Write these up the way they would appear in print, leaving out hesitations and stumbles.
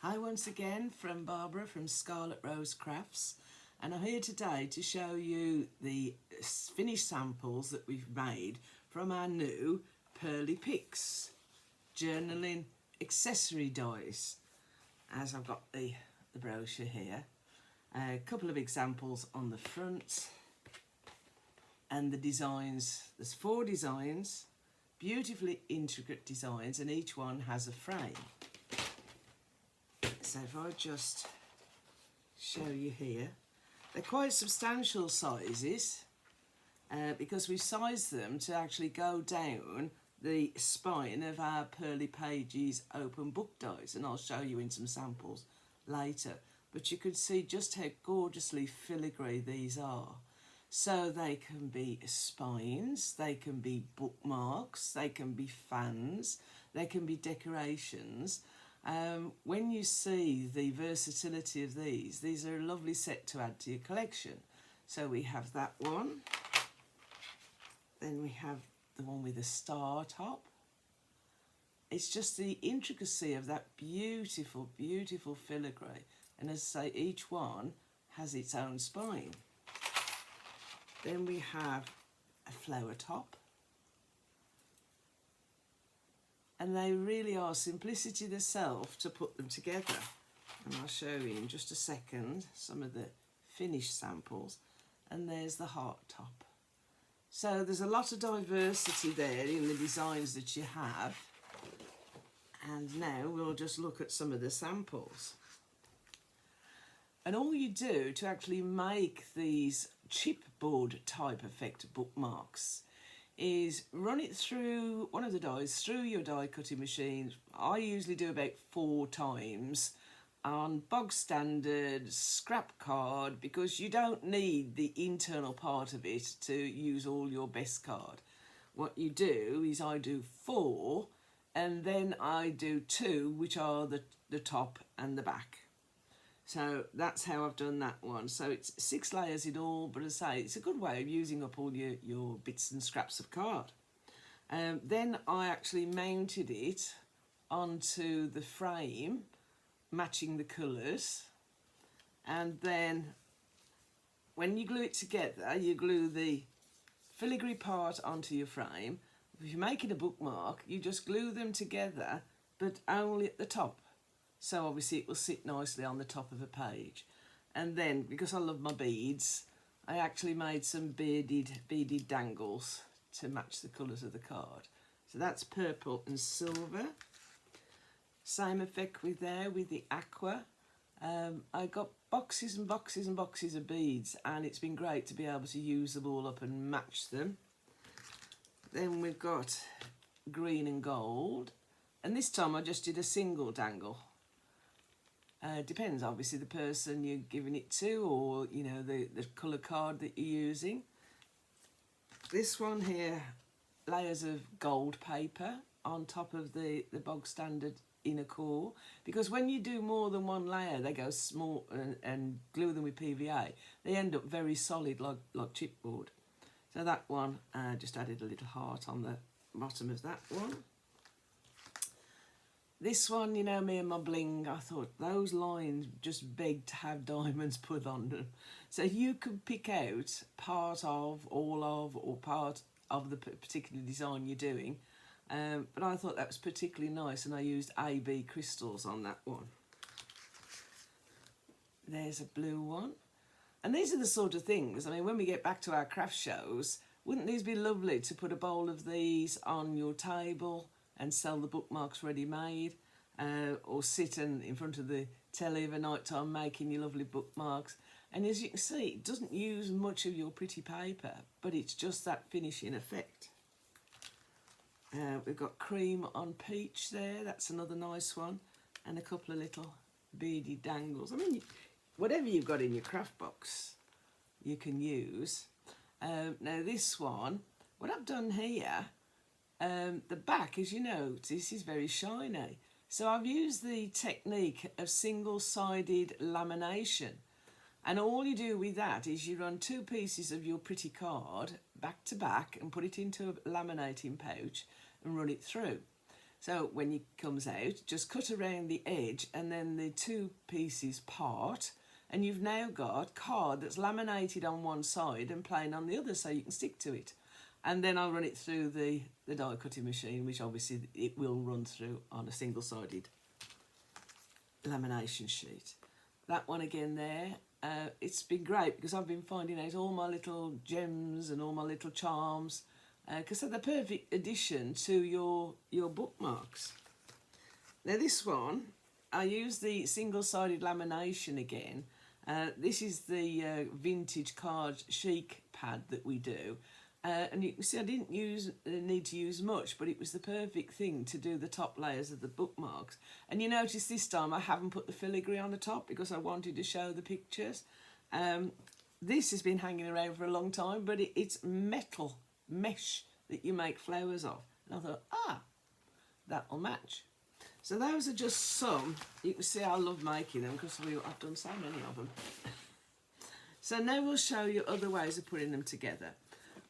Hi once again from Barbara from Scarlet Rose Crafts, and I'm here today to show you the finished samples that we've made from our new Pearly Picks journaling accessory dies. As I've got the brochure here, a couple of examples on the front, and the designs. There's 4 designs, beautifully intricate designs, and each one has a frame. So if I just show you here, they're quite substantial sizes because we've sized them to actually go down the spine of our Pearly Pages open book dies, and I'll show you in some samples later. But you can see just how gorgeously filigree these are. So they can be spines, they can be bookmarks, they can be fans, they can be decorations. When you see the versatility of these are a lovely set to add to your collection. So we have that one, then we have the one with the star top. It's just the intricacy of that beautiful, beautiful filigree, and as I say, each one has its own spine. Then we have a flower top. And they really are simplicity themselves to put them together. And I'll show you in just a second some of the finished samples. And there's the heart top. So there's a lot of diversity there in the designs that you have. And now we'll just look at some of the samples. And all you do to actually make these chipboard type effect bookmarks is run it through one of the dies, through your die cutting machine. I usually do about 4 times on bog standard scrap card, because you don't need the internal part of it to use all your best card. What you do is I do 4 and then I do 2, which are the top and the back. So that's how I've done that one. So it's 6 layers in all, but as I say, it's a good way of using up all your bits and scraps of card. Then I actually mounted it onto the frame, matching the colours. And then when you glue it together, you glue the filigree part onto your frame. If you're making a bookmark, you just glue them together, but only at the top. So obviously it will sit nicely on the top of a page. And then, because I love my beads, I actually made some beaded dangles to match the colours of the card. So that's purple and silver. Same effect with the aqua. I got boxes and boxes and boxes of beads, and it's been great to be able to use them all up and match them. Then we've got green and gold. And this time I just did a single dangle. Depends, obviously, the person you're giving it to, or you know, the colour card that you're using. This one here, layers of gold paper on top of the bog standard inner core, because when you do more than one layer, they go small, and glue them with PVA, they end up very solid like chipboard. So that one, just added a little heart on the bottom of that one. This one, you know me and my bling, I thought those lines just begged to have diamonds put on them. So you could pick out part of, all of, or part of the particular design you're doing. But I thought that was particularly nice, and I used AB crystals on that one. There's a blue one. And these are the sort of things, I mean, when we get back to our craft shows, wouldn't these be lovely to put a bowl of these on your table and sell the bookmarks ready-made, or sit in front of the telly of a night time making your lovely bookmarks. And as you can see, it doesn't use much of your pretty paper, but it's just that finishing effect. We've got cream on peach there, that's another nice one, and a couple of little beady dangles. I mean, whatever you've got in your craft box, you can use. Now this one, what I've done here, the back, as you notice, is very shiny. So I've used the technique of single-sided lamination. And all you do with that is you run 2 pieces of your pretty card back to back and put it into a laminating pouch and run it through. So when it comes out, just cut around the edge and then the two pieces part, and you've now got card that's laminated on one side and plain on the other, so you can stick to it. And then I'll run it through the die cutting machine, which obviously it will run through on a single-sided lamination sheet. That one again there, it's been great because I've been finding out all my little gems and all my little charms, because they're the perfect addition to your bookmarks. Now this one, I use the single-sided lamination again. This is the vintage card chic pad that we do. And you can see I didn't need to use much, but it was the perfect thing to do the top layers of the bookmarks. And you notice this time I haven't put the filigree on the top because I wanted to show the pictures. This has been hanging around for a long time, but it's metal mesh that you make flowers of. And I thought, that'll match. So those are just some. You can see I love making them because I've done so many of them. So now we'll show you other ways of putting them together.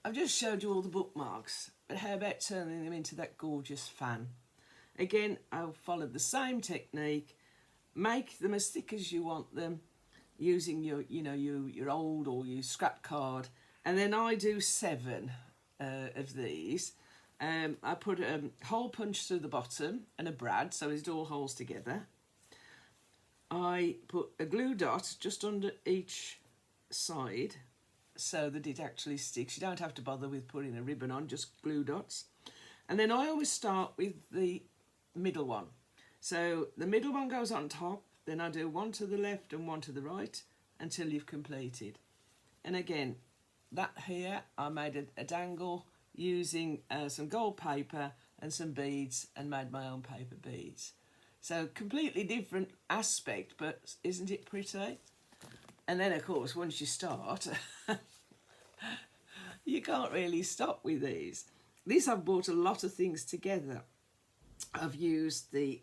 I've just showed you all the bookmarks, but how about turning them into that gorgeous fan? Again, I'll follow the same technique. Make them as thick as you want them, using your old or your scrap card. And then I do 7 of these. I put a hole punch through the bottom and a brad, so it's all holes together. I put a glue dot just under each side, so that it actually sticks. You don't have to bother with putting a ribbon on, just glue dots. And then I always start with the middle one. So the middle one goes on top, then I do one to the left and one to the right until you've completed. And again, that here, I made a dangle using some gold paper and some beads and made my own paper beads. So completely different aspect, but isn't it pretty? And then, of course, once you start, you can't really stop with these. These I've bought a lot of things together. I've used the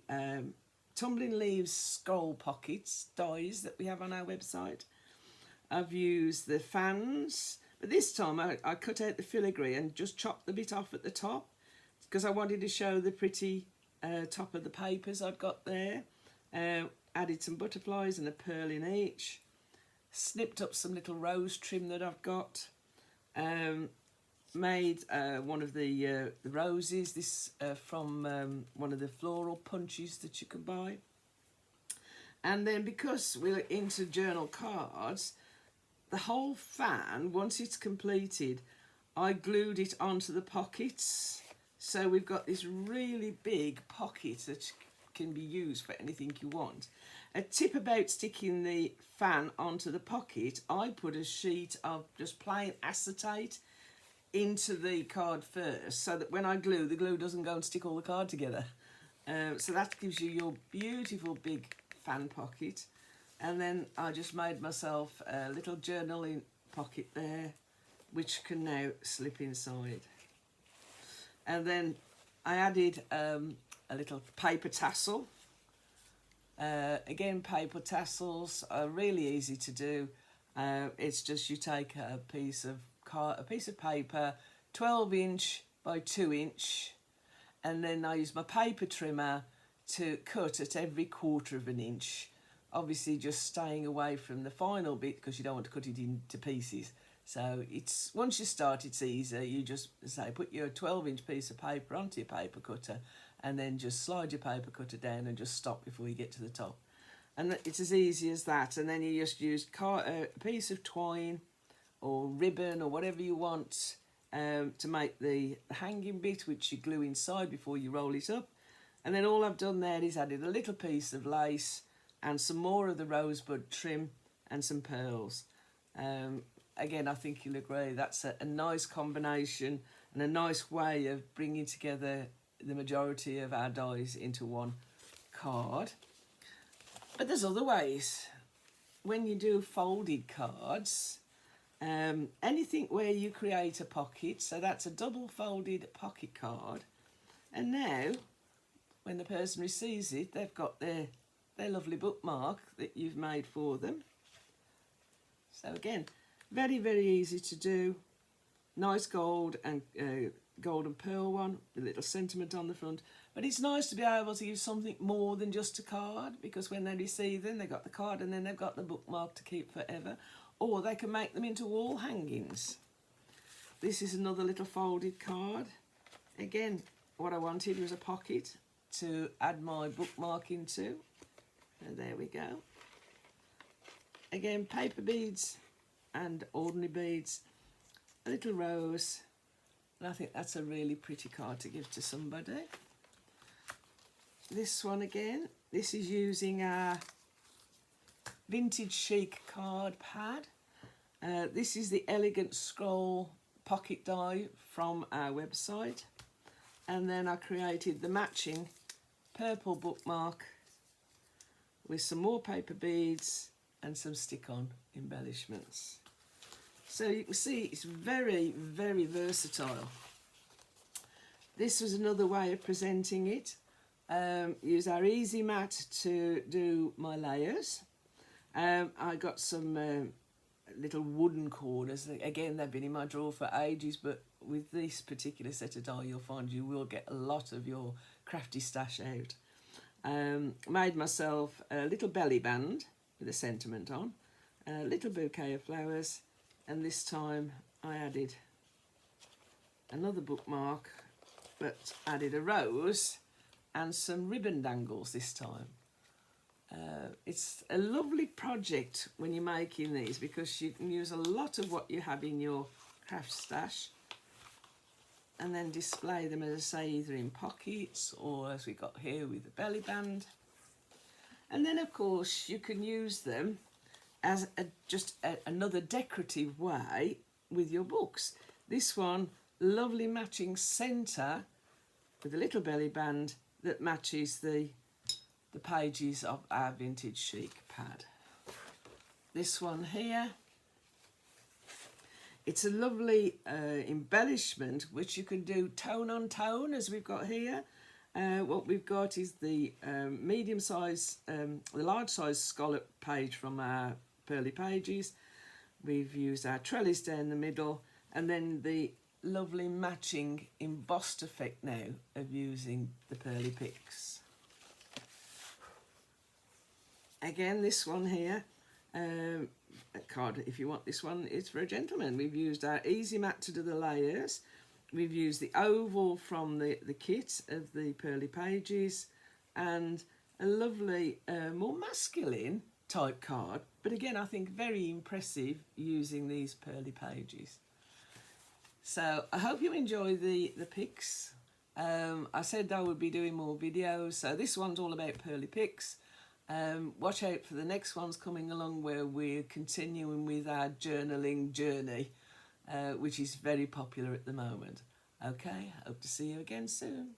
Tumbling Leaves scroll pockets dies that we have on our website. I've used the fans, but this time I cut out the filigree and just chopped the bit off at the top because I wanted to show the pretty top of the papers I've got there. Added some butterflies and a pearl in each. Snipped up some little rose trim that I've got. Made one of the roses, this from one of the floral punches that you can buy. And then because we're into journal cards, the whole fan, once it's completed, I glued it onto the pockets. So we've got this really big pocket that can be used for anything you want. A tip about sticking the fan onto the pocket, I put a sheet of just plain acetate into the card first so that when I glue, the glue doesn't go and stick all the card together. So that gives you your beautiful big fan pocket. And then I just made myself a little journaling pocket there, which can now slip inside. And then I added a little paper tassel. Again, paper tassels are really easy to do. It's just you take a piece of paper, 12" by 2", and then I use my paper trimmer to cut at every 1/4 inch. Obviously, just staying away from the final bit because you don't want to cut it into pieces. So it's once you start, it's easy. You just say put your 12" piece of paper onto your paper cutter, and then just slide your paper cutter down and just stop before you get to the top. And it's as easy as that. And then you just use a piece of twine or ribbon or whatever you want to make the hanging bit, which you glue inside before you roll it up. And then all I've done there is added a little piece of lace and some more of the rosebud trim and some pearls. Again, I think you'll agree that's a nice combination and a nice way of bringing together the majority of our dies into one card. But there's other ways. When you do folded cards, anything where you create a pocket, so that's a double folded pocket card, and now when the person receives it, they've got their lovely bookmark that you've made for them. So again, very, very easy to do. Nice gold and golden pearl one with a little sentiment on the front. But it's nice to be able to give something more than just a card, because when they receive them, they've got the card and then they've got the bookmark to keep forever. Or they can make them into wall hangings. This is another little folded card. Again, what I wanted was a pocket to add my bookmark into. And there we go. Again, paper beads and ordinary beads. A little rose. And I think that's a really pretty card to give to somebody. This one again, this is using our vintage chic card pad. This is the Elegant Scroll pocket die from our website. And then I created the matching purple bookmark with some more paper beads and some stick-on embellishments. So you can see it's very, very versatile. This was another way of presenting it. Use our easy mat to do my layers. I got some little wooden corners. Again, they've been in my drawer for ages, but with this particular set of die, you'll find you will get a lot of your crafty stash out. Made myself a little belly band with a sentiment on, a little bouquet of flowers, and this time I added another bookmark, but added a rose and some ribbon dangles this time. It's a lovely project when you're making these, because you can use a lot of what you have in your craft stash and then display them, as I say, either in pockets or as we got here with the belly band. And then of course you can use them as another decorative way with your books. This one, lovely matching centre with a little belly band that matches the pages of our vintage chic pad. This one here, it's a lovely embellishment which you can do tone on tone, as we've got here. What we've got is the medium size, the large size scallop page from our Pearly pages. We've used our trellis down the middle, and then the lovely matching embossed effect now of using the Pearly picks. Again, this one here, a card, if you want this one, it's for a gentleman. We've used our easy mat to do the layers. We've used the oval from the kit of the Pearly pages, and a lovely, more masculine type card. But again, I think very impressive using these Pearly pages. So I hope you enjoy the picks. I said I would be doing more videos, so this one's all about Pearly picks. Watch out for the next ones coming along, where we're continuing with our journaling journey, which is very popular at the moment. Okay, hope to see you again soon.